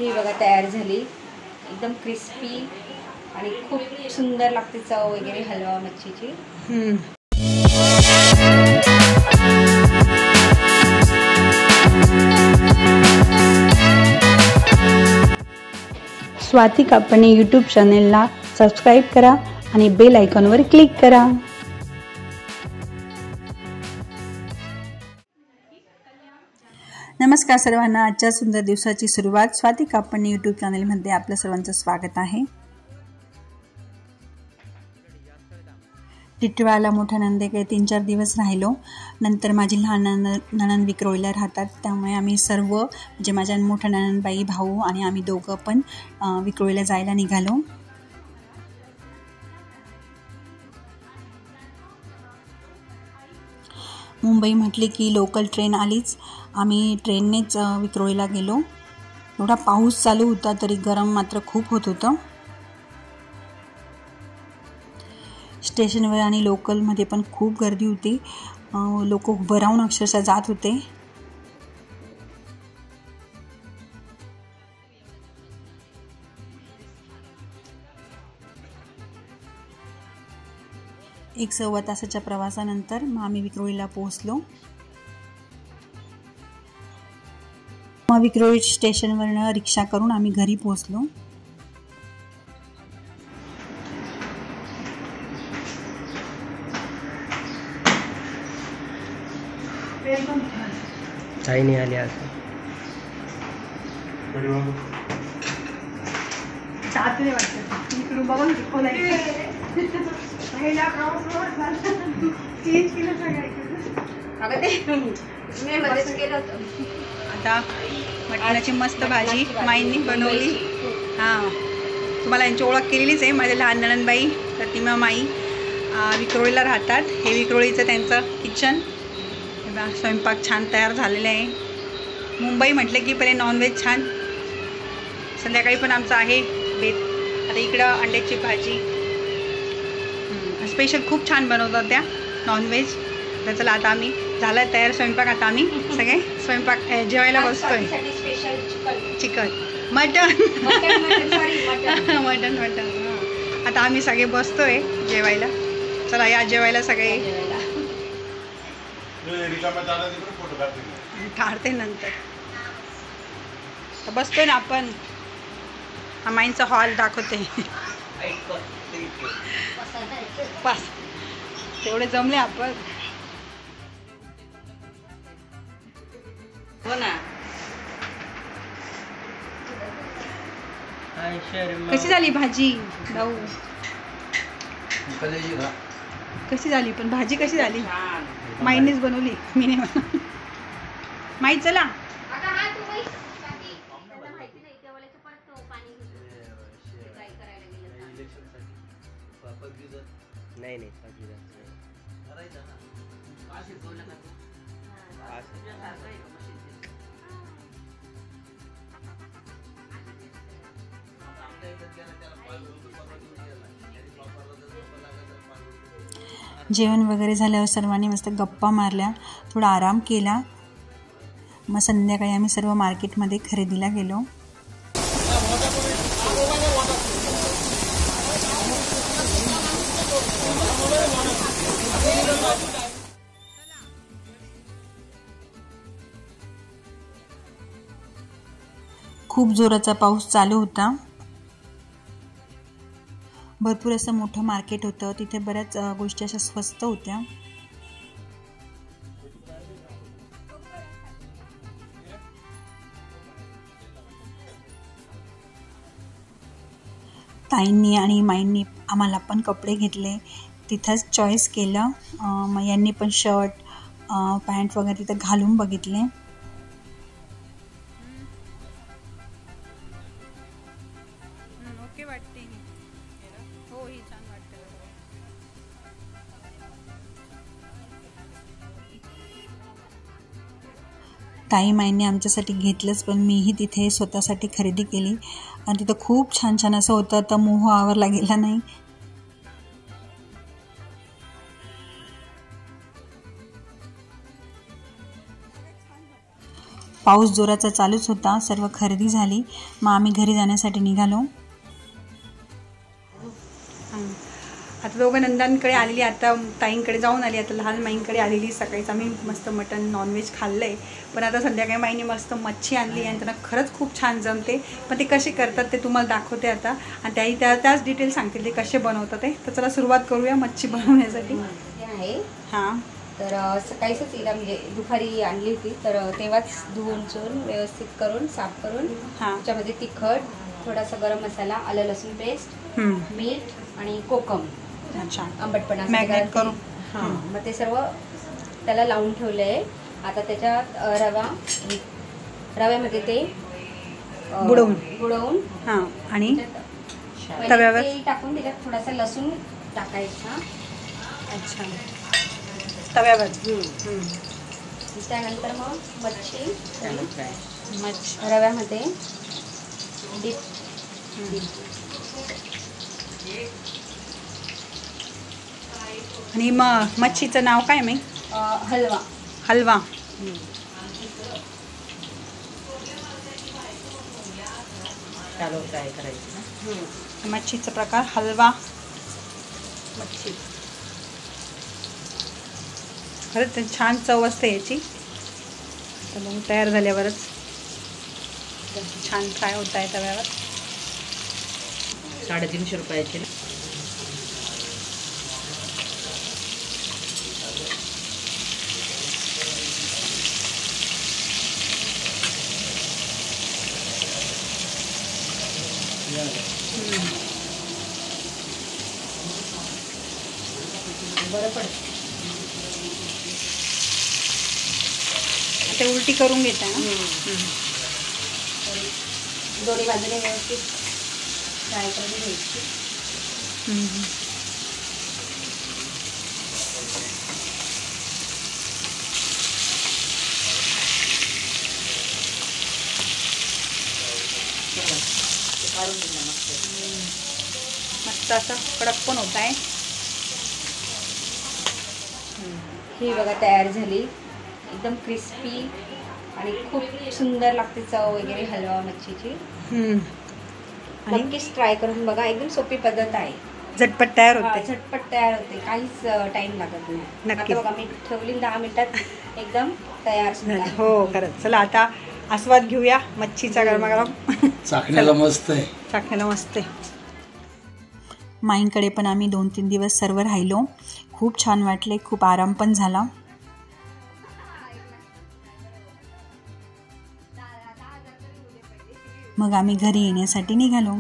ही बघा तयार झाली, एकदम क्रिस्पी आणि खूप सुंदर लागते चव वगैरे हलवा मच्छीची। स्वाती कापणे यूट्यूब चॅनेलला सबस्क्राईब करा आणि बेल आयकॉनवर क्लिक करा। नमस्कार सर्वांना, आजच्या सुंदर दिवसाची सुरुवात स्वाती कापणे यूट्यूब चॅनेलमध्ये आपल्या सर्वांचं स्वागत आहे। टिटवाळा मोठा नंदेकडे 3-4 दिवस राहिलो। नंतर माझी लहान नणंद विक्रोळीला राहतात, त्यामुळे आम्ही सर्व म्हणजे माझ्या मोठ्या नणंदबाई, भाऊ आणि आम्ही दोघं पण विक्रोळीला जायला निघालो। मुंबई म्हटले की लोकल ट्रेन आलीच, आम्ही ट्रेननेच विक्रोळीला गेलो। एवढा पाऊस चालू होता तरी गरम मात्र खूप होत होतं। स्टेशनवर आणि लोकलमध्ये पण खूप गर्दी होती, लोक उभं राहून अक्षरशः जात होते। एक 1.25 तासाच्या प्रवासानंतर मग आम्ही विक्रोळीला पोहोचलो। मग विक्रोळी स्टेशनवरनं रिक्षा करून आम्ही घरी पोहोचलो। काही नाही आले आज आता मटणाची मस्त भाजी माईंनी बनवली। हां, तुम्हाला यांची ओळख केलेलीच आहे, माझ्या लहान नणंदबाई प्रतिमा माई विक्रोळीला राहतात। हे विक्रोळीचं त्यांचं किचन, स्वयंपाक छान तयार झालेला आहे। मुंबई म्हटलं की पहिले नॉनव्हेज छान, संध्याकाळी पण आमचं आहे बेत। आता इकडं अंड्याची भाजी स्पेशल खूप छान बनवतात त्या नॉनव्हेज। तर चला आता आम्ही झाला तयार स्वयंपाक, आता आम्ही सगळे स्वयंपाक जेवायला बसतोय। चिकन मटन मटन आता आम्ही सगळे बसतोय जेवायला। चला या जेवायला सगळे, काढते नंतर। बसतोय ना आपण, हा माईंचा हॉल दाखवते। बस तेवढे जमले आपण, हो ना। कशी झाली भाजी भाऊ? कशी झाली पण भाजी, कशी झाली? माईनेच बनवली, मी नाही बनवली। माई चला नाही जेवण वगैरे झाल्यावर सर्वांनी मस्त गप्पा मारल्या, थोडा आराम केला। मग संध्याकाळी आम्ही सर्व मार्केटमध्ये खरेदीला गेलो। खूप जोराचा पाऊस चालू होता, भरपूर असं मोठं मार्केट होतं, तिथे बऱ्याच गोष्टी अशा स्वस्त होत्या। ताईंनी आणि माईंनी आम्हाला पण कपडे घेतले, तिथंच चॉईस केलं। मग यांनी पण शर्ट पॅन्ट वगैरे तिथं घालून बघितले। ओके वाटते, हो ही छान वाटते। ताई माईंनी आमच्यासाठी घेतलंच, पण मीही तिथे स्वतःसाठी खरेदी केली आणि तिथं खूप छान छान असं होतं, तर मोह आवरला गेला नाही। पाऊस जोराचा चालूच होता. सर्व खरेदी झाली. मग आम्ही घरी जाण्यासाठी निघालो. आता दोघं नंदांकडे आलेली, आता ताईंकडे जाऊन आली, आता लहान माईंकडे आलेली. सकाळीच आम्ही मस्त मटन नॉनव्हेज खाल्लं आहे, पण आता संध्याकाळी माईने मस्त मच्छी आणली आणि त्यांना खरंच खूप छान जमते. पण ते कसे करतात ते तुम्हाला दाखवते आता, आणि त्याच डिटेल सांगतील ते कसे बनवतात ते. तर चला सुरुवात करूया मच्छी बनवण्यासाठी. हे आहे. हां, तर सकाळीच तिला म्हणजे दुपारी आणली होती, तर तेव्हाच धुवून चुवून व्यवस्थित करून साफ करून हां, त्याच्यामध्ये तिखट, थोडासा गरम मसाला, आलं लसूण पेस्ट, मीठ आणि कोकम, अच्छा, आंबटपणा मॅग्नेट करून. हां, मग ते सर्व त्याला लावून ठेवलं आहे. आता त्याच्यात रव्यामध्ये ते बुडवून हां, आणि पहिले तव्यावर तेल टाकून त्याच्यात थोडासा लसूण टाकायचा. अच्छा, तव्यावर. त्यानंतर मग मच्छी मच्छी रव्यामध्ये डीप. आणि मग मच्छीचं नाव काय मी? हलवा. हलवा. चालू फ्राय करायचं. मच्छीचा प्रकार हलवा मच्छी. खरंच छान चव असते याची. तर मग तयार झाल्यावरच छान फ्राय होत आहे तव्यावर. 350 रुपयाची. बरं पडतं. ते उलटी करून घेत आहे ना. दोन्ही बाजूने व्यवस्थित फ्राय करून घ्यायची. मस्त असं कडक पण होत आहे. ही बघा तयार झाली, एकदम क्रिस्पी आणि खूप सुंदर लागते चव वगैरे हलवा मच्छीची. नक्कीच ट्राय करून बघा, एकदम सोपी पद्धत आहे. झटपट तयार होते. झटपट तयार होते, काहीच टाइम लागत नाही. नक्कीच. आता बघा मी ठेवली 10 मिनिटात एकदम तयार सुद्धा. हो खरंच. चला आता आस्वाद घेऊया मच्छीचा गरमागरम. चाखण्याला मस्त आहे. चाखण्याला मस्त आहे. माईंकडे पण आम्ही 2-3 दिवस सर्व राहिलो. खूप छान वाटले, खूप आराम पण झाला. मग आम्ही घरी येण्यासाठी निघालो.